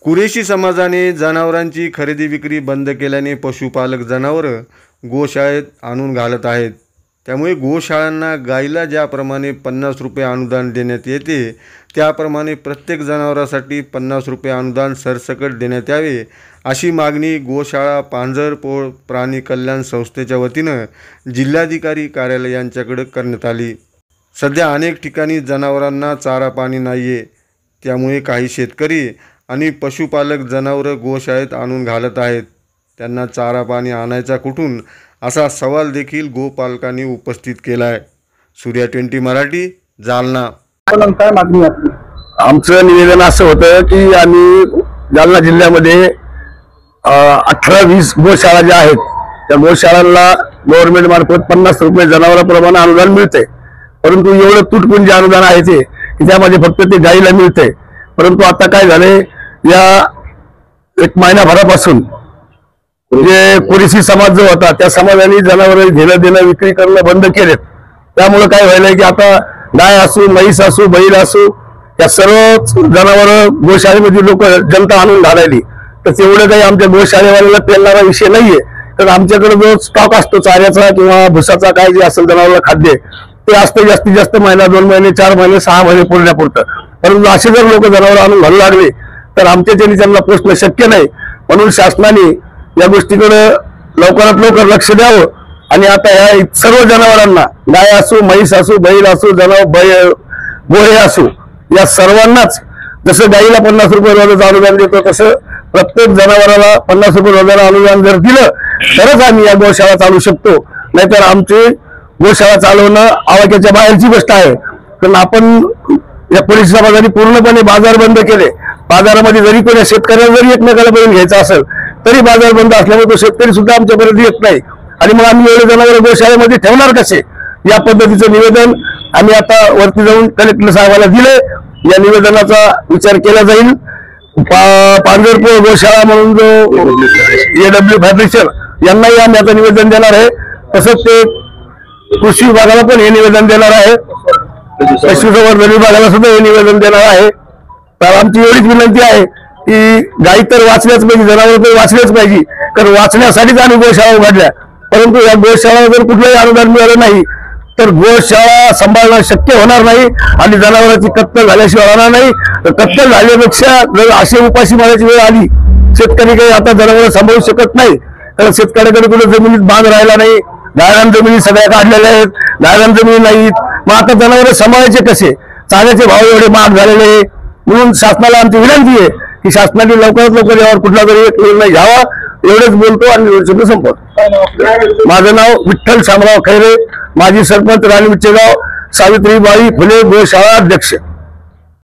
कुरेशी समाजाने जनावरांची खरेदी विक्री बंद केल्याने पशुपालक जनावरं गोशाळेत आणून घालत आहेत। त्यामुळे गोशाळांना गाईला ज्याप्रमाणे 50 रुपये अनुदान देण्यात येते त्याप्रमाणे प्रत्येक जनावरासाठी 50 रुपये अनुदान सरसकट देण्यात यावे अशी मागणी गोशाळा पांजरपोळ प्राणी कल्याण संस्थेच्या वतीनं जिल्हाधिकारी कार्यालय यांच्याकडे करण्यात आली। सध्या अनेक ठिकाणी जनावरांना चारा पाणी नाहीये, त्यामुळे काही शेतकरी आणि पशुपालक जनावरं गोशाळेत आणून घालत आहेत। त्यांना चारा पाणी आणायचा कुठून असा सवाल देखील गोपालकांनी उपस्थित केला आहे। सूर्या 20 मराठी, जालना। आमचं निवेदन असं होतं की आम्ही जालना जिल्ह्यामध्ये 18-20 गोशाळा ज्या आहेत त्या गोशाळांना गव्हर्नमेंट मार्फत 50 रुपये जनावरांप्रमाणे अनुदान मिळते, परंतु एवढं तुटपुंज जे अनुदान आहे ते की त्यामध्ये फक्त ते गाईला मिळते। परंतु आता काय झाले, या 1 महिनाभरापासून जे कुरेशी समाज जो होता त्या समाजाने जनावर घेणं देणं विक्री करणं बंद केलेत। त्यामुळे काय व्हायलंय की आता गाय असू, म्हैस असू, बैल असू, या सर्व जनावर गोशाळेमध्ये लोक जनता आणून घालायली। तर तेवढं काही आमच्या गोशाळेवाल्याला पेलणारा विषय नाहीये, तर आमच्याकडे जो स्टॉक असतो चाऱ्याचा किंवा भुसाचा काय जे असेल जनावरांना खाद्य ते असतं जास्तीत जास्त महिना, 2 महिने, 4 महिने, 6 महिने पुरण्यापुरतं। परंतु असे जर लोक जनावर आणून घालू लागले तर आमच्याच्याने त्यांना पोचणं शक्य नाही। म्हणून शासनाने या गोष्टीकडे लवकरात लवकर लक्ष द्यावं आणि आता या सर्व जनावरांना गाय असू, म्हैस असू, बैल असू, गोरे असू, या सर्वांनाच जसं गाईला 50 रुपये रोजाचं अनुदान देतो तसं प्रत्येक जनावराला 50 रुपये रोजानं अनुदान जर दिलं तरच आम्ही या गोशाळा चालू शकतो। नाहीतर आमची गोशाळा चालवणं आवाक्याच्या बाहेरची गोष्ट आहे। कारण आपण या कुरेशी समाजाने पूर्णपणे बाजार बंद केले। बाजारामध्ये जरी कोणी शेतकऱ्याला जरी एकमेकाला बघून घ्यायचा असेल तरी बाजार बंद असल्यामुळे तो शेतकरी सुद्धा आमच्यापर्यंत येत नाही आणि मग आम्ही एवढे जनावर गोशाळेमध्ये ठेवणार कसे, या पद्धतीचं निवेदन आम्ही आता वरती जाऊन कलेक्टर साहेबांना दिले। या निवेदनाचा विचार केला जाईल। पांजरपोळ गोशाळा म्हणून जो AW फॅब्रिक्शन यांनाही आम्ही आता निवेदन देणार आहे, तसंच ते कृषी विभागाला पण हे निवेदन देणार आहे, पशुसंवर्धन विभागाला सुद्धा हे निवेदन देणार आहे। तर आमची एवढीच विनंती आहे की गाई तर वाचल्याच पाहिजे, जनावर तर वाचलेच पाहिजे, कारण वाचण्यासाठीच आम्ही गोशाळा उघडल्या। परंतु या गोशाळा जर कुठलंही अनुदान मिळालं नाही तर गोशाळा सांभाळणं शक्य होणार नाही आणि जनावरांची कत्तल झाल्याशिवाय होणार नाही। तर कत्तल झाल्यापेक्षा जर अशी उपाशी मारायची वेळ आली, शेतकरी काही आता जनावर सांभाळू शकत नाही, कारण शेतकऱ्याकडे कुठे जमिनीत बांध राहिला नाही, गायरान जमिनी सगळ्या काढलेल्या आहेत, गायरान जमिनी नाहीत, मग आता जनावर सांभाळायचे कसे? चाऱ्याचे भाव एवढे महाग झालेले आहे। म्हणून शासनाला आमची विनंती आहे की शासनाने लवकरात लवकर यावर कुठला तरी एक निर्णय घ्यावा। एवढेच बोलतो आणि संपवतो। माझं नाव विठ्ठल शामराव खैरे, माजी सरपंच राणी विचेगाव, सावित्रीबाई फुले गोशाळा अध्यक्ष।